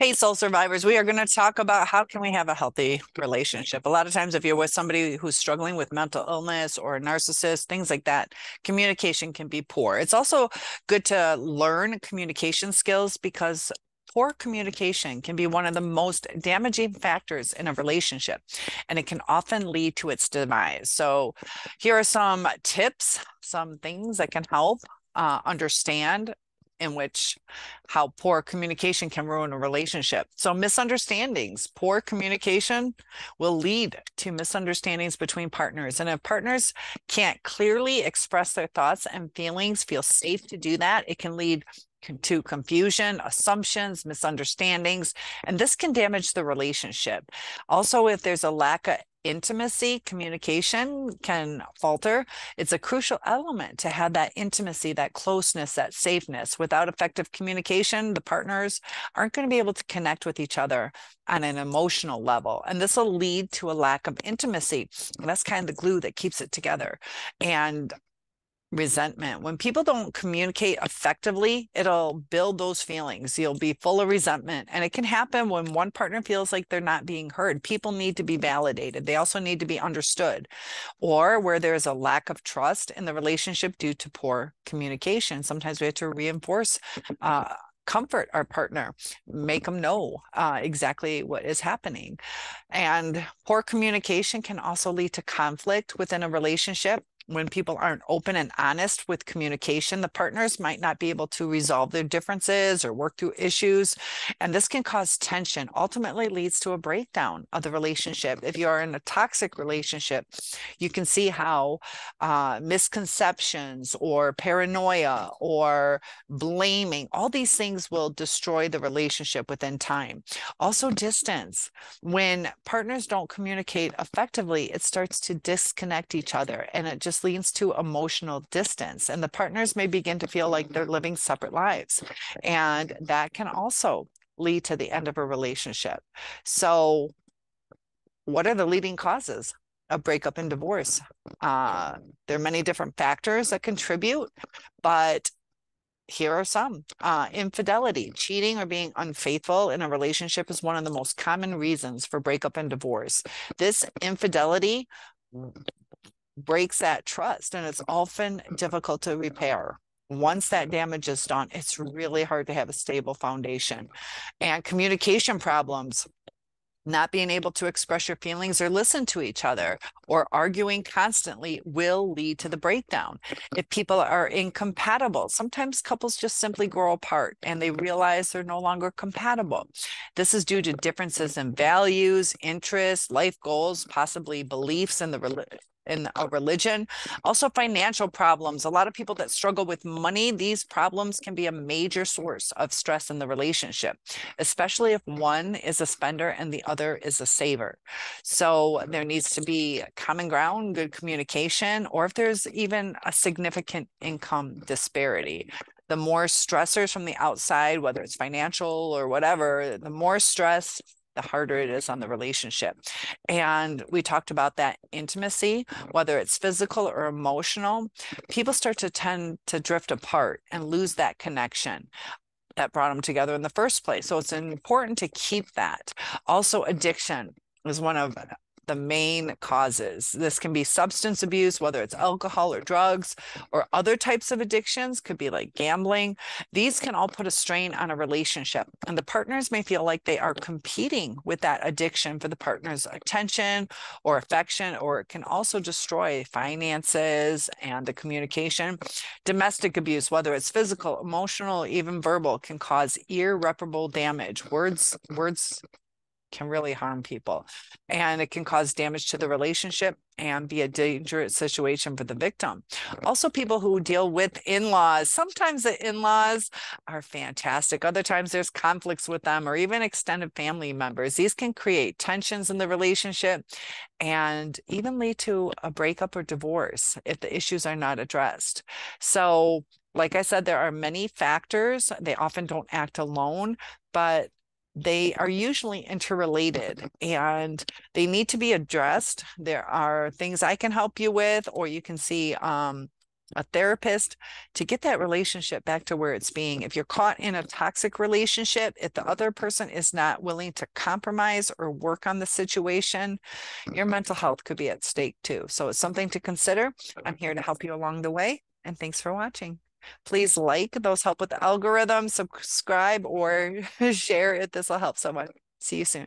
Hey, soul survivors, we are going to talk about how can we have a healthy relationship. A lot of times if you're with somebody who's struggling with mental illness or a narcissist, things like that, communication can be poor. It's also good to learn communication skills because poor communication can be one of the most damaging factors in a relationship, and it can often lead to its demise. So here are some tips, some things that can help understand in which how poor communication can ruin a relationship. So misunderstandings, poor communication will lead to misunderstandings between partners. And if partners can't clearly express their thoughts and feelings, feel safe to do that, it can lead to confusion, assumptions, misunderstandings, and this can damage the relationship. Also, if there's a lack of intimacy, communication can falter. It's a crucial element to have that intimacy, that closeness, that safeness. Without effective communication, the partners aren't going to be able to connect with each other on an emotional level. And this will lead to a lack of intimacy. And that's kind of the glue that keeps it together. And resentment. When people don't communicate effectively, it'll build those feelings. You'll be full of resentment. And it can happen when one partner feels like they're not being heard. People need to be validated. They also need to be understood. Or where there's a lack of trust in the relationship due to poor communication. Sometimes we have to reinforce comfort our partner, make them know exactly what is happening. And poor communication can also lead to conflict within a relationship. When people aren't open and honest with communication, the partners might not be able to resolve their differences or work through issues. And this can cause tension, ultimately leads to a breakdown of the relationship. If you are in a toxic relationship, you can see how misconceptions or paranoia or blaming, all these things will destroy the relationship within time. Also, distance. When partners don't communicate effectively, it starts to disconnect each other and it just leads to emotional distance. And the partners may begin to feel like they're living separate lives. And that can also lead to the end of a relationship. So, what are the leading causes of breakup and divorce? There are many different factors that contribute, but here are some. Infidelity, cheating, or being unfaithful in a relationship is one of the most common reasons for breakup and divorce. This infidelity breaks that trust, and it's often difficult to repair. Once that damage is done, it's really hard to have a stable foundation. And communication problems, not being able to express your feelings or listen to each other, or arguing constantly will lead to the breakdown. If people are incompatible, sometimes couples just simply grow apart and they realize they're no longer compatible. This is due to differences in values, interests, life goals, possibly beliefs in a religion. Also, financial problems. A lot of people that struggle with money, these problems can be a major source of stress in the relationship, especially if one is a spender and the other is a saver. So there needs to be common ground, good communication, or if there's even a significant income disparity. The more stressors from the outside, whether it's financial or whatever, the more stress, the harder it is on the relationship. And we talked about that intimacy, whether it's physical or emotional. People start to tend to drift apart and lose that connection that brought them together in the first place. So it's important to keep that. Also, addiction is one of the main causes. This can be substance abuse, whether it's alcohol or drugs, or other types of addictions, could be like gambling. These can all put a strain on a relationship, and the partners may feel like they are competing with that addiction for the partner's attention or affection, or it can also destroy finances and the communication. Domestic abuse, whether it's physical, emotional, even verbal, can cause irreparable damage. Words can really harm people, and it can cause damage to the relationship and be a dangerous situation for the victim. Also, people who deal with in-laws, sometimes the in-laws are fantastic. Other times there's conflicts with them or even extended family members. These can create tensions in the relationship and even lead to a breakup or divorce if the issues are not addressed. So, like I said, there are many factors. They often don't act alone, but they are usually interrelated and they need to be addressed. There are things I can help you with, or you can see a therapist to get that relationship back to where it's being. If you're caught in a toxic relationship, if the other person is not willing to compromise or work on the situation, your mental health could be at stake too. So it's something to consider. I'm here to help you along the way, and thanks for watching. Please like, those help with the algorithm, subscribe, or share it. This will help so much. See you soon.